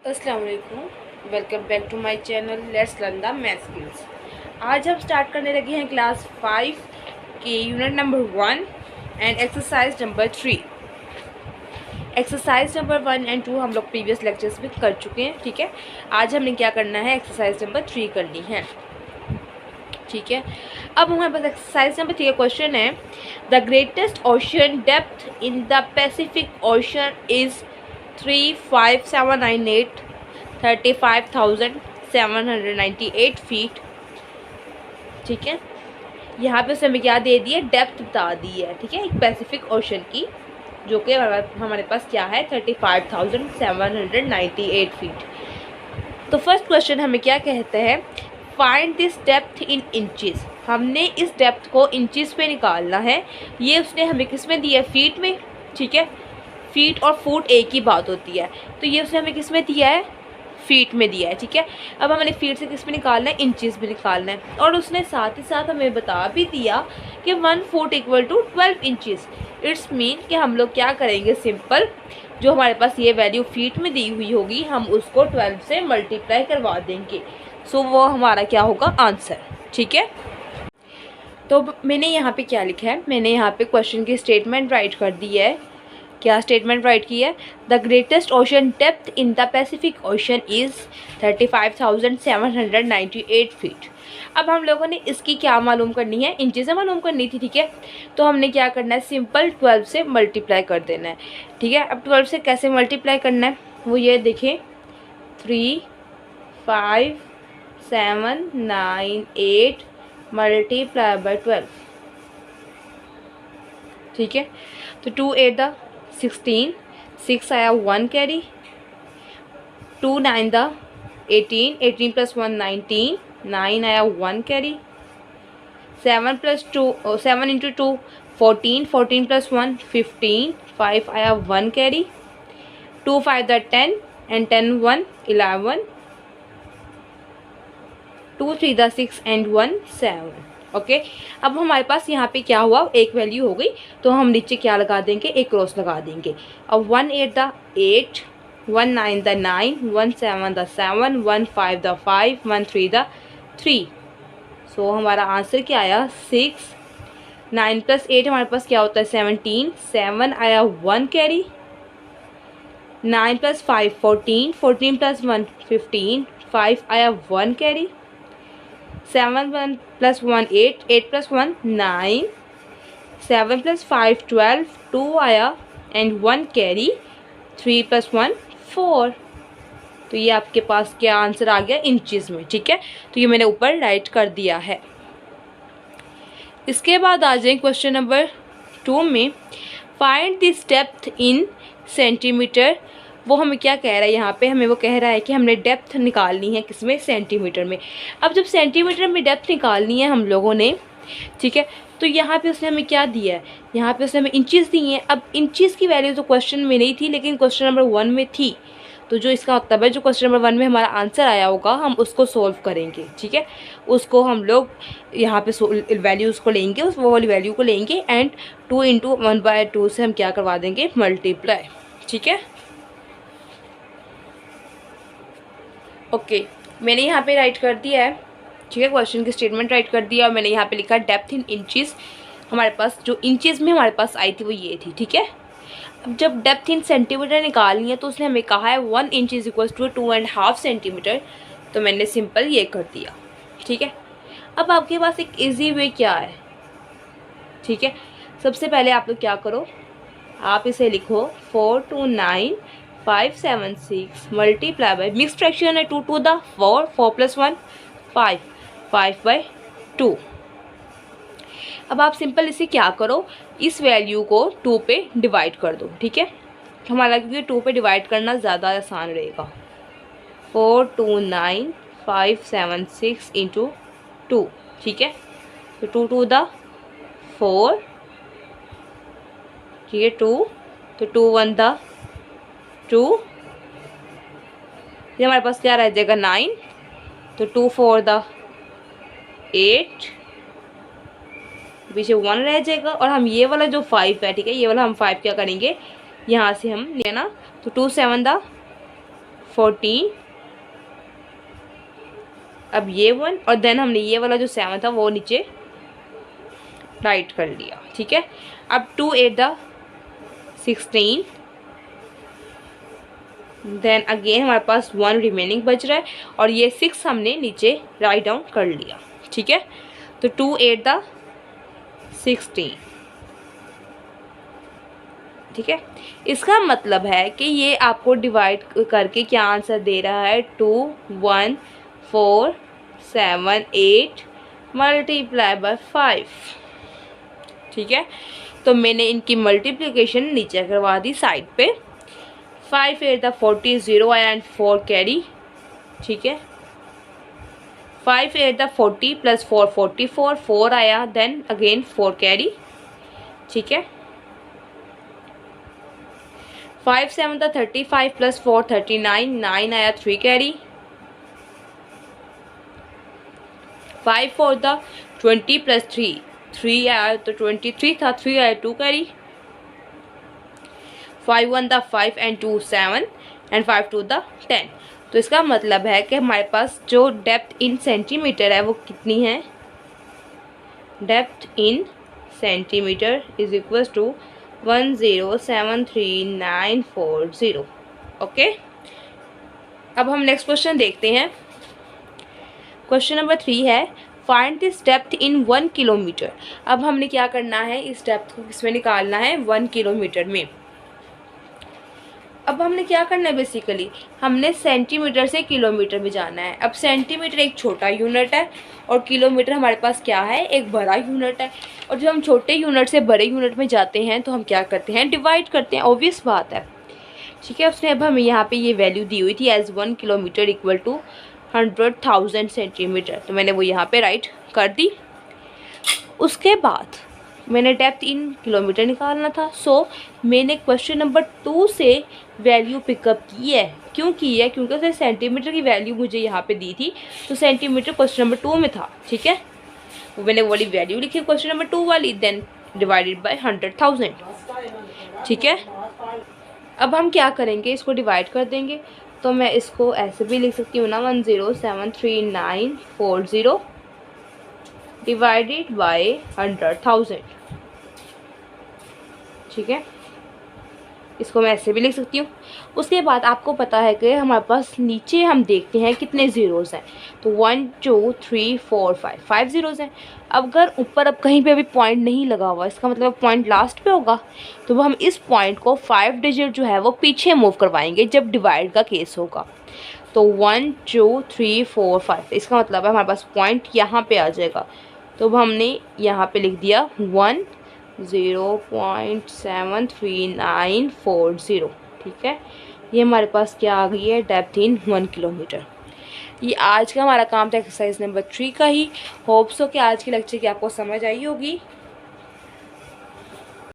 अस्सलाम वालेकुम। Welcome back to my channel let's learn the math skills. आज हम स्टार्ट करने लगे हैं क्लास 5 के unit number 1 and exercise number 3। Exercise number 1 and 2 हम लोग प्रीवियस लेक्चर्स में कर चुके हैं। ठीक है, आज हमने क्या करना है, एक्सरसाइज नंबर 3 करनी है। ठीक है, अब हमारे पास एक्सरसाइज नंबर 3 का क्वेश्चन है, the greatest ocean depth in the Pacific ocean is 35798 35,798 feet. ठीक है, यहाँ पे उसने हमें क्या दे दी है, डेप्थ बता दी है। ठीक है, एक पैसिफिक ओशन की, जो कि हमारे पास क्या है, 35,798 फीट। तो फर्स्ट क्वेश्चन हमें क्या कहते हैं, find this depth in inches. हमने इस डेप्थ को इंचेस पे निकालना है। ये उसने हमें किस में दिया है, फीट में। ठीक है, फीट और फुट एक ही बात होती है, तो ये उसने हमें किस में दिया है, फीट में दिया है। ठीक है, अब हमने फीट से किस में निकालना है, इंचेस में निकालना है। और उसने साथ ही साथ हमें बता भी दिया कि 1 foot equal to 12 inches. It's mean कि हम लोग क्या करेंगे, सिंपल जो हमारे पास ये वैल्यू फीट में दी हुई होगी, हम उसको 12 से मल्टीप्लाई करवा देंगे। सो वो हमारा क्या होगा, आंसर। ठीक है, तो मैंने यहाँ पे क्या लिखा है, मैंने यहाँ पे क्वेश्चन की स्टेटमेंट राइट कर दी है। क्या स्टेटमेंट राइट की है, the greatest ocean depth in the Pacific ocean is 35,798 feet. अब हम लोगों ने इसकी क्या मालूम करनी है, इंचेस से मालूम करनी थी। ठीक है, तो हमने क्या करना है, सिंपल 12 से मल्टीप्लाई कर देना है। ठीक है, अब 12 से कैसे मल्टीप्लाई करना है, वो ये देखें, 3 5 7 9 8 मल्टीप्लाई बाय 12। ठीक है, तो 2 8 द 16, 6 आया 1 कैरी, 2 9 द 18, 18 प्लस 1 19, 9 आया 1 कैरी, 7 प्लस 2 7 इंटू 2 14, 14 प्लस 1 15, 5 आया 1 carry, 2 5 the 10 and 10 1 11, 2 3 the 6 and 1 7। Okay, अब हमारे पास यहाँ पे क्या हुआ, एक वैल्यू हो गई, तो हम नीचे क्या लगा देंगे, एक क्रॉस लगा देंगे। अब 1 8 the 8, 1 9 the 9, 1 7 the 7, 1 5 the 5, 1 3 the 3। सो हमारा आंसर क्या आया, 6। 9 प्लस 8 हमारे पास क्या होता है, 17, 7 आया 1 कैरी, 9 प्लस 5 14, 14 प्लस 1 15, 5 आया 1 कैरी, 7 1 प्लस 1 8, 8 प्लस 1 9, 7 प्लस 5 12, 2 आया एंड 1 कैरी, 3 प्लस 1 4। तो ये आपके पास क्या आंसर आ गया, इंचेस में। ठीक है, तो ये मैंने ऊपर राइट कर दिया है। इसके बाद आ जाए क्वेश्चन नंबर 2 में, find this depth in centimetre. वो हमें क्या कह रहा है, यहाँ पे हमें वो कह रहा है कि हमने डेप्थ निकालनी है किसमें, सेंटीमीटर में। अब जब सेंटीमीटर में डेप्थ निकालनी है हम लोगों ने, ठीक है, तो यहाँ पे उसने हमें क्या दिया है, यहाँ पे उसने हमें इंचेस दी हैं। अब इंचेस की वैल्यू तो क्वेश्चन में नहीं थी, लेकिन क्वेश्चन नंबर 1 में थी। तो जो इसका मतलब है, जो क्वेश्चन नंबर 1 में हमारा आंसर आया होगा, हम उसको सोल्व करेंगे। ठीक है, उसको हम लोग यहाँ पे वैल्यूज़ को लेंगे, उस वो वाली वैल्यू को लेंगे एंड 2 इंटू 1/2 से हम क्या करवा देंगे, मल्टीप्लाई। ठीक है, ओके, मैंने यहाँ पे राइट कर दिया है। ठीक है, क्वेश्चन की स्टेटमेंट राइट कर दिया, और मैंने यहाँ पे लिखा डेप्थ इन इंचेस। हमारे पास जो इंचेस में हमारे पास आई थी वो ये थी। ठीक है, अब जब डेप्थ इन सेंटीमीटर निकालनी है, तो उसने हमें कहा है 1 inch is equal to 2.5 centimetre. तो मैंने सिंपल ये कर दिया। ठीक है, अब आपके पास एक इजी वे क्या है। ठीक है, सबसे पहले आप लोग क्या करो, आप इसे लिखो 4 2 9 5 7 6 मल्टीप्लाई बाय, मिक्स फ्रैक्शन है, 2 2 द 4, 4 प्लस 1 5, 5/2। अब आप सिंपल इसे क्या करो, इस वैल्यू को 2 पे डिवाइड कर दो। ठीक है, हमारा क्योंकि 2 पे डिवाइड करना ज़्यादा आसान रहेगा। 4 2 9 5 7 6 इंटू 2। ठीक है, तो 2 2 द 4, ठीक है 2, तो 2 1 द 2, ये हमारे पास क्या रह जाएगा 9, तो 2 4 द 8, पीछे 1 रह जाएगा। और हम ये वाला जो 5 है, ठीक है, ये वाला हम 5 क्या करेंगे, यहाँ से हम लेना, तो 2 7 द 14, अब ये 1 और देन हमने ये वाला जो 7 था वो नीचे राइट कर लिया, ठीक है। अब 2 8 द 16, देन अगेन हमारे पास 1 रिमेनिंग बच रहा है और ये 6 हमने नीचे राइट डाउन कर लिया, ठीक है। तो 2 8 द 16, ठीक है। इसका मतलब है कि ये आपको डिवाइड करके क्या आंसर दे रहा है, 2 1 4 7 8 मल्टीप्लाई बाय 5, ठीक है। तो मैंने इनकी मल्टीप्लिकेशन नीचे करवा दी साइड पे। 5 8 द 40, 0 आया एंड 4 कैरी, ठीक है। 5 8 द 40 प्लस 4 44, 4 आया देन अगेन 4 कैरी, ठीक है। 5 7 द 35 प्लस 4 39, 9 आया 3 कैरी। 5 4 द 20 प्लस 3, 3 आया तो 23 था, 3 आया 2 carry. 5 1 the 5 and 2 7 and 5 2 the 10। तो इसका मतलब है कि हमारे पास जो डेप्थ इन सेंटीमीटर है वो कितनी है, depth in centimetre is equal to 1073940, okay. अब हम नेक्स्ट क्वेश्चन देखते हैं। क्वेश्चन नंबर 3 है, find this depth in 1 kilometre. अब हमने क्या करना है, इस डेप्थ को किसमें निकालना है, 1 किलोमीटर में। अब हमने क्या करना है, बेसिकली हमने सेंटीमीटर से किलोमीटर में जाना है। अब सेंटीमीटर एक छोटा यूनिट है और किलोमीटर हमारे पास क्या है, एक बड़ा यूनिट है। और जब हम छोटे यूनिट से बड़े यूनिट में जाते हैं तो हम क्या करते हैं, डिवाइड करते हैं, ऑब्वियस बात है, ठीक है। उसने अब हमें यहाँ पे ये वैल्यू दी हुई थी as 1 kilometre equal to 100,000 centimetre, तो मैंने वो यहाँ पे राइट कर दी। उसके बाद मैंने डेप्थ इन किलोमीटर निकालना था, सो मैंने क्वेश्चन नंबर 2 से वैल्यू पिकअप की है। क्यों की है, क्योंकि उसने सेंटीमीटर की वैल्यू मुझे यहाँ पे दी थी, तो सेंटीमीटर क्वेश्चन नंबर 2 में था, ठीक है। वो मैंने वाली वैल्यू लिखी क्वेश्चन नंबर 2 वाली, देन डिवाइडेड बाय 100,000, ठीक है। अब हम क्या करेंगे, इसको डिवाइड कर देंगे। तो मैं इसको ऐसे भी लिख सकती हूँ ना, 1073940 डिवाइडेड बाय 100,000, ठीक है। इसको मैं ऐसे भी लिख सकती हूँ। उसके बाद आपको पता है कि हमारे पास नीचे हम देखते हैं कितने ज़ीरोज़ हैं, तो 1 2 3 4 5 ज़ीरोज़ हैं। अब अगर ऊपर अब कहीं पे भी पॉइंट नहीं लगा हुआ, इसका मतलब पॉइंट लास्ट पे होगा, तो हम इस पॉइंट को 5 डिजिट जो है वो पीछे मूव करवाएंगे जब डिवाइड का केस होगा। तो 1 2 3 4 5, इसका मतलब है हमारे पास पॉइंट यहाँ पे आ जाएगा। तो अब हमने यहाँ पे लिख दिया 1.0.73940, ठीक है। ये हमारे पास क्या आ गई है, डेप्थ इन 1 किलोमीटर। ये आज का हमारा काम था एक्सरसाइज नंबर 3 का ही। होप्स हो कि आज के लेक्चर की आपको समझ आई होगी।